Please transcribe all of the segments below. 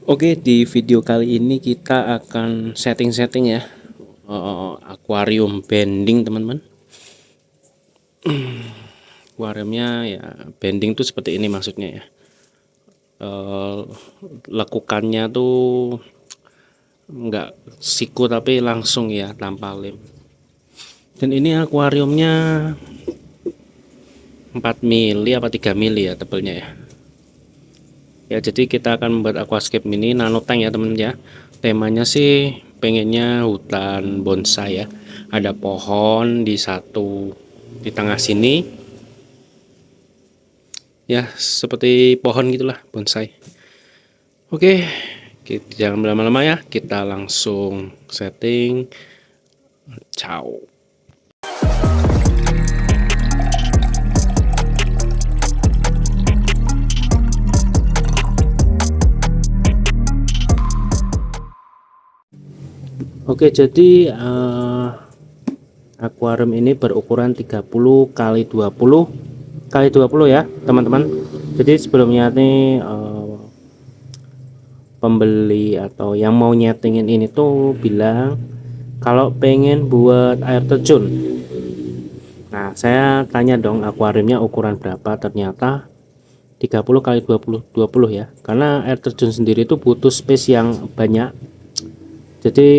Oke, di video kali ini kita akan setting-setting ya, akuarium bending teman-teman. Akuariumnya ya bending tuh seperti ini maksudnya ya. Lekukannya tuh nggak siku tapi langsung ya tanpa lem. Dan ini akuariumnya 4 mili apa 3 mili ya tebelnya ya. Ya, jadi kita akan membuat aquascape mini nano tank ya teman ya. Temanya sih pengennya hutan bonsai ya. Ada pohon di tengah sini. Ya, seperti pohon gitulah bonsai. Oke, kita jangan berlama-lama ya. Kita langsung setting. Ciao. Oke, jadi akuarium ini berukuran 30 kali 20 kali 20 ya teman-teman. Jadi sebelumnya nih pembeli atau yang mau nyetingin ini tuh bilang kalau pengen buat air terjun. Nah, saya tanya dong akuariumnya ukuran berapa, ternyata 30 kali 20 ya. Karena air terjun sendiri itu butuh space yang banyak. Jadi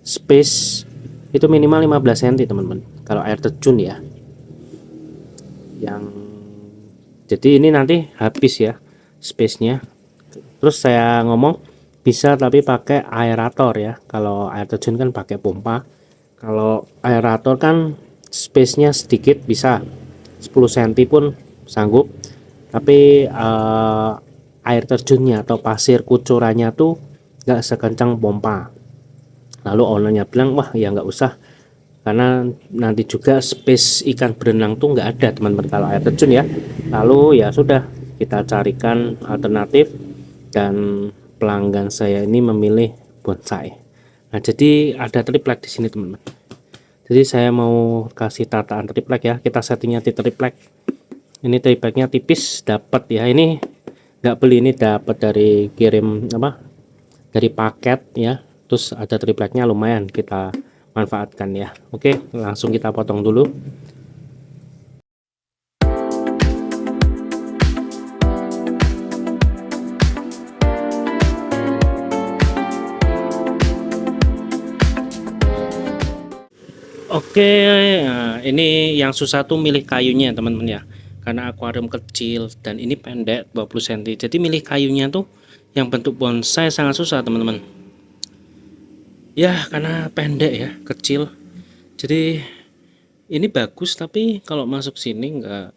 space itu minimal 15 cm teman-teman kalau air terjun ya. Jadi ini nanti habis ya space-nya. Terus saya ngomong bisa tapi pakai aerator ya. Kalau air terjun kan pakai pompa. Kalau aerator kan space-nya sedikit, bisa 10 cm pun sanggup. Tapi air terjunnya atau pasir kucurannya tuh nggak sekencang pompa. Lalu ownernya bilang, wah ya nggak usah, karena nanti juga space ikan berenang tuh nggak ada teman-teman kalau air terjun ya. Lalu ya sudah, kita carikan alternatif dan pelanggan saya ini memilih bonsai. Nah, jadi ada triplek di sini teman-teman. Jadi saya mau kasih tataan triplek ya. Kita settingnya di triplek. Ini tripleknya tipis, dapat ya. Ini nggak beli, ini dapat dari kirim apa? Dari paket ya. Terus ada tripleknya, lumayan kita manfaatkan ya. Oke, langsung kita potong dulu. Oke, nah, ini yang susah tuh milih kayunya teman-teman ya. Karena akuarium kecil dan ini pendek 20 cm. Jadi milih kayunya tuh yang bentuk bonsai sangat susah teman-teman. Ya, karena pendek ya, kecil. Jadi ini bagus tapi kalau masuk sini nggak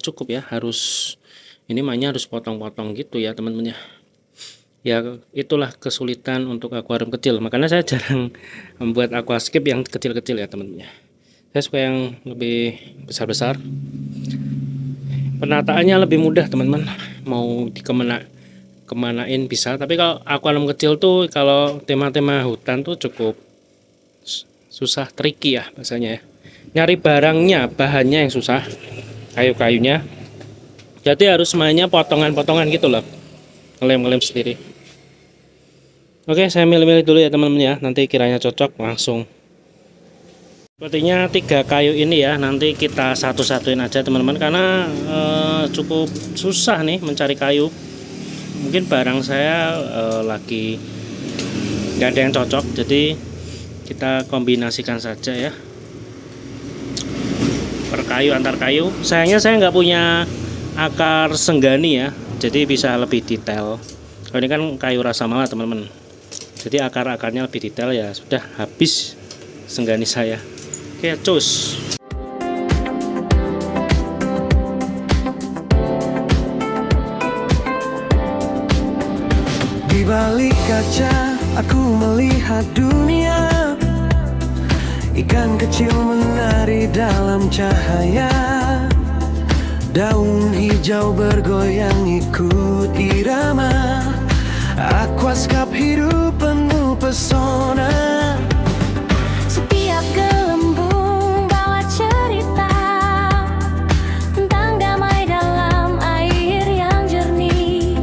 cukup ya. Harus ini mainnya harus potong-potong gitu ya teman-teman ya. Ya itulah kesulitan untuk akuarium kecil, makanya saya jarang membuat aquascape yang kecil-kecil ya teman-teman. Saya suka yang lebih besar-besar, penataannya lebih mudah teman-teman, mau kemanain bisa. Tapi kalau akuarium kecil tuh, kalau tema-tema hutan tuh cukup susah, tricky ya bahasanya ya. Nyari barangnya, bahannya yang susah, kayu-kayunya. Jadi harus mainnya potongan-potongan gitu loh, ngelem-ngelem sendiri. Oke, saya milih-milih dulu ya teman-teman ya. Nanti kiranya cocok langsung. Sepertinya 3 kayu ini ya. Nanti kita satu-satuin aja teman-teman, karena cukup susah nih mencari kayu. Mungkin barang saya lagi nggak ada yang cocok, jadi kita kombinasikan saja ya. Per kayu, antar kayu. Sayangnya saya nggak punya akar senggani ya. Jadi bisa lebih detail. Kalau ini kan kayu rasa mawar teman-teman. Jadi akar-akarnya lebih detail ya. Sudah habis senggani saya. Oke, cus. Di balik kaca aku melihat dunia, ikan kecil menari dalam cahaya, daun hijau bergoyang ikut irama. Aquascape hidup penuh pesona. Setiap gelembung bawa cerita tentang damai dalam air yang jernih.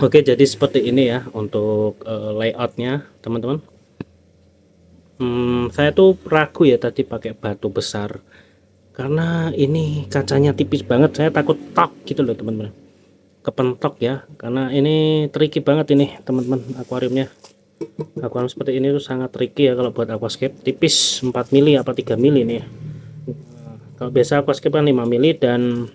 Oke, jadi seperti ini ya untuk layoutnya teman-teman. Saya tuh ragu ya tadi pakai batu besar karena ini kacanya tipis banget, saya takut tok gitu loh teman-teman, kepentok ya, karena ini tricky banget ini teman-teman. Akuariumnya, akuarium seperti ini tuh sangat tricky ya kalau buat aquascape. Tipis 4 mili apa 3 mili nih ya. Kalau biasa aquascape kan 5 mili dan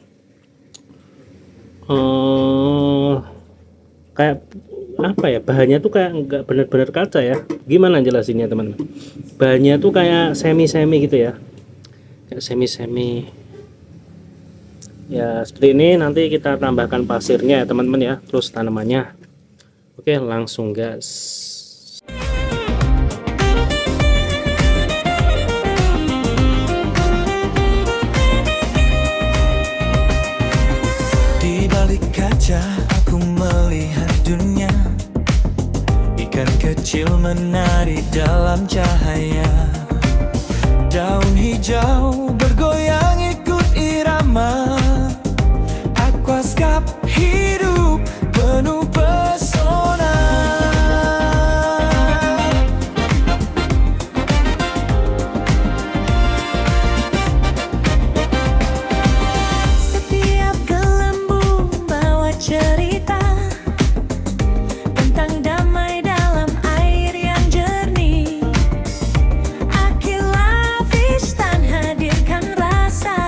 kayak apa ya, bahannya tuh kayak nggak bener-bener kaca ya, gimana jelasinnya teman-teman, bahannya tuh kayak semi-semi gitu ya, kayak semi-semi ya. Seperti ini, nanti kita tambahkan pasirnya ya teman-teman ya, terus tanamannya. Oke, langsung gas. Di balik kaca aku melihat dunia, ikan kecil menari dalam cahaya. Daun hijau bergoyang ikut irama, aquascape hidup penuh pesona. Setiap gelembung bawa cerita tentang damai dalam air yang jernih. Aquila Fistan hadirkan rasa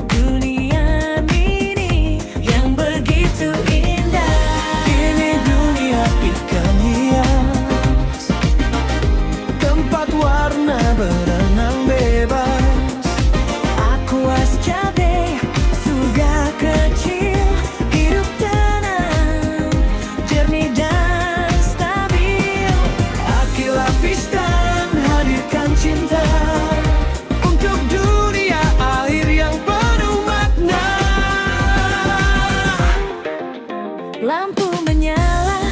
dunia mini yang begitu indah. Ini dunia ikan hias, tempat warna berenang bebas. Aquascape, surga kecil, hidup tenang, jernih dan stabil. Aquila Fistan hadirkan cinta untuk dunia air yang penuh makna. Lampu menyala,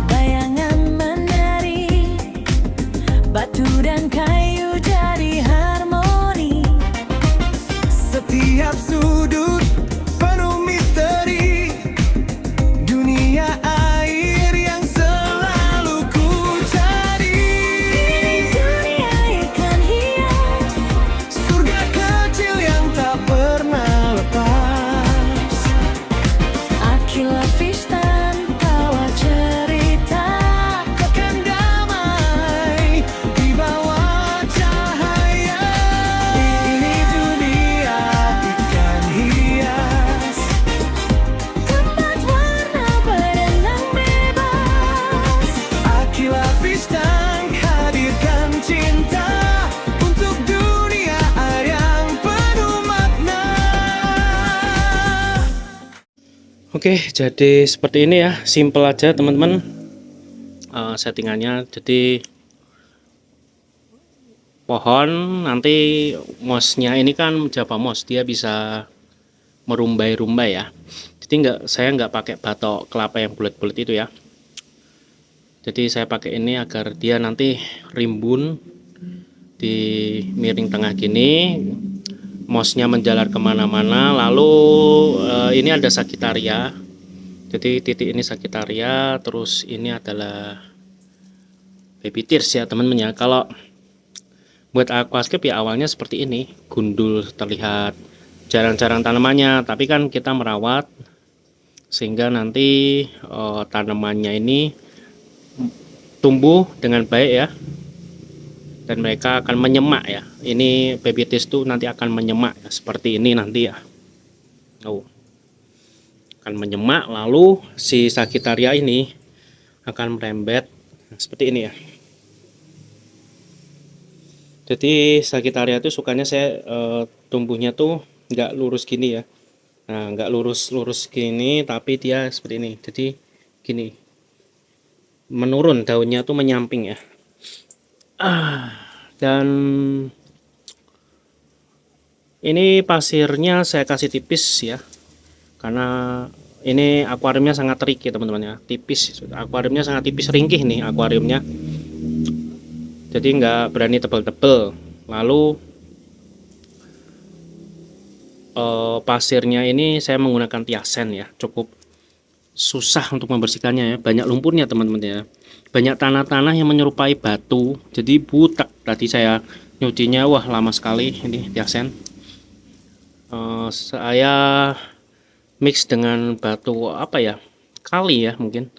bayangan menari, batu dan kayu jadi harmoni. Setiap sudut penuh misteri, dunia air yang selalu ku cari. Dunia ikan hias, Surga kecil yang tak pernah lepas. Aquila Fistan bawa cerita. Akan damai di bawah cahaya. Ini dunia ikan hias, Tempat warna berenang bebas. Aquila Fistan hadirkan cinta untuk dunia air yang penuh makna. Oke, jadi seperti ini ya, simple aja teman-teman settingannya. Jadi pohon, nanti mossnya ini kan Java moss, dia bisa merumbai-rumbai ya. Jadi saya nggak pakai batok kelapa yang bulat-bulat itu ya. Jadi saya pakai ini agar dia nanti rimbun di miring tengah gini, mossnya menjalar kemana-mana. Lalu ini ada Sagittaria, jadi titik ini Sagittaria, terus ini adalah baby tears ya teman-teman ya. Kalau buat aquascape ya awalnya seperti ini, gundul, terlihat jarang-jarang tanamannya, tapi kan kita merawat sehingga nanti tanamannya ini tumbuh dengan baik ya, dan mereka akan menyemak ya. Ini baby tears tuh nanti akan menyemak ya, seperti ini nanti ya. Akan menyemak, lalu si Sagittaria ini akan merembet seperti ini ya. Jadi Sagittaria itu sukanya saya tumbuhnya tuh nggak lurus gini ya. Nah, nggak lurus gini, tapi dia seperti ini. Jadi gini, menurun daunnya tuh menyamping ya. Dan ini pasirnya saya kasih tipis ya, karena ini akuariumnya sangat tricky teman-teman ya, tipis. Akuariumnya sangat tipis, ringkih nih akuariumnya, jadi nggak berani tebel-tebel. Lalu pasirnya ini saya menggunakan Tiasen ya, cukup susah untuk membersihkannya ya, banyak lumpurnya teman-teman ya, banyak tanah-tanah yang menyerupai batu, jadi butek. Tadi saya nyucinya wah lama sekali ini di aksen. Saya mix dengan batu apa ya, kali ya mungkin,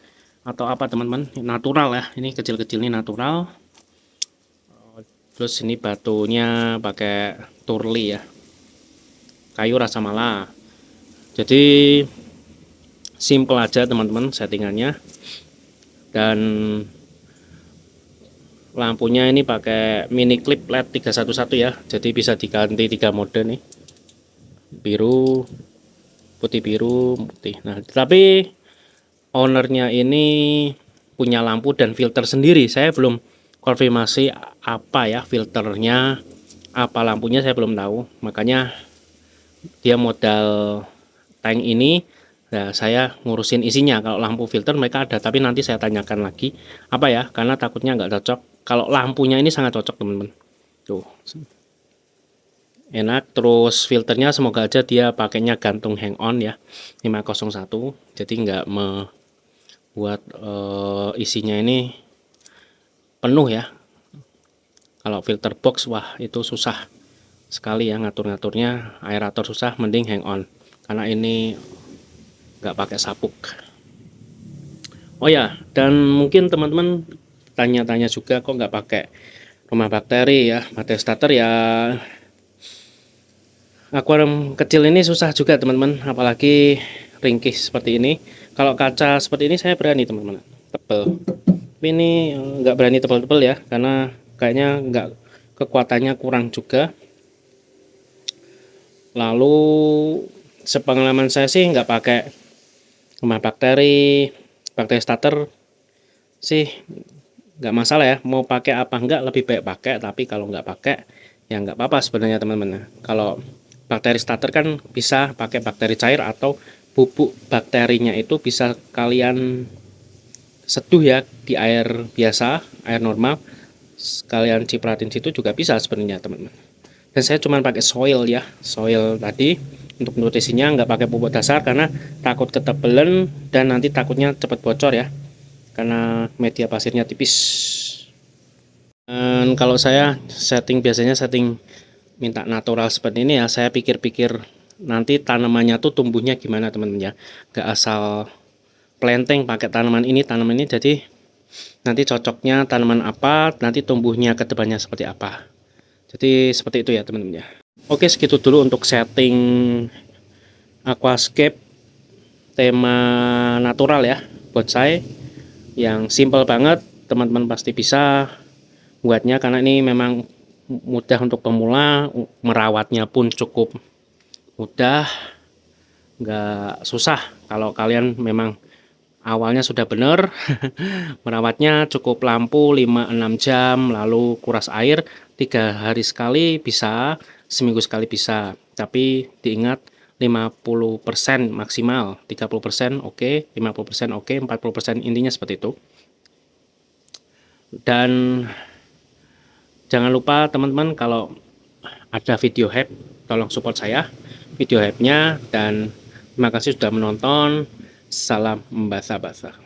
atau apa teman-teman, natural ya, ini kecil-kecil ini natural. Terus ini batunya pakai turli ya, kayu rasa mala. Jadi simple aja teman-teman settingannya. Dan lampunya ini pakai mini clip LED 311 ya, jadi bisa diganti 3 mode nih, biru, putih, biru, putih. Nah tapi ownernya ini punya lampu dan filter sendiri, saya belum konfirmasi apa ya filternya, apa lampunya saya belum tahu, makanya dia modal tank ini. Nah, saya ngurusin isinya. Kalau lampu filter mereka ada, tapi nanti saya tanyakan lagi apa ya, karena takutnya nggak cocok. Kalau lampunya ini sangat cocok teman-teman, tuh enak. Terus filternya semoga aja dia pakainya gantung hang on ya, 501, jadi nggak membuat isinya ini penuh ya. Kalau filter box wah itu susah sekali ya ngatur-ngaturnya, aerator susah, mending hang on karena ini nggak pakai sabuk. Oh ya, dan mungkin teman-teman tanya-tanya juga kok nggak pakai rumah bakteri ya, bakteri starter ya. Akuarium kecil ini susah juga teman-teman, apalagi ringkih seperti ini. Kalau kaca seperti ini saya berani teman-teman, tebel. Tapi ini nggak berani tebel-tebel ya, karena kayaknya nggak, kekuatannya kurang juga. Lalu sepengalaman saya sih nggak pakai rumah bakteri starter sih nggak masalah ya, mau pakai apa enggak lebih baik pakai, tapi kalau nggak pakai ya nggak apa-apa sebenarnya teman-teman. Kalau bakteri starter kan bisa pakai bakteri cair atau bubuk bakterinya itu bisa kalian seduh ya di air biasa, air normal, kalian cipratin situ juga bisa sebenarnya teman-teman. Dan saya cuma pakai soil ya, soil tadi untuk nutrisinya, nggak pakai pupuk dasar karena takut ketebelan dan nanti takutnya cepat bocor ya, karena media pasirnya tipis. Dan kalau saya setting biasanya setting minta natural seperti ini ya, saya pikir-pikir nanti tanamannya tuh tumbuhnya gimana teman-teman ya, nggak asal planteng pakai tanaman ini jadi nanti cocoknya tanaman apa, nanti tumbuhnya ke depannya seperti apa. Jadi seperti itu ya teman-teman ya. Oke, segitu dulu untuk setting aquascape tema natural ya buat saya, yang simple banget. Teman-teman pasti bisa buatnya karena ini memang mudah untuk pemula, merawatnya pun cukup mudah, nggak susah. Kalau kalian memang awalnya sudah benar merawatnya, cukup lampu 5-6 jam, lalu kuras air 3 hari sekali bisa, seminggu sekali bisa, tapi diingat 50% maksimal, 30% oke, 50% oke, 40% intinya seperti itu. Dan jangan lupa teman-teman, kalau ada video hack tolong support saya video hacknya, dan terima kasih sudah menonton. Salam membasa-basa.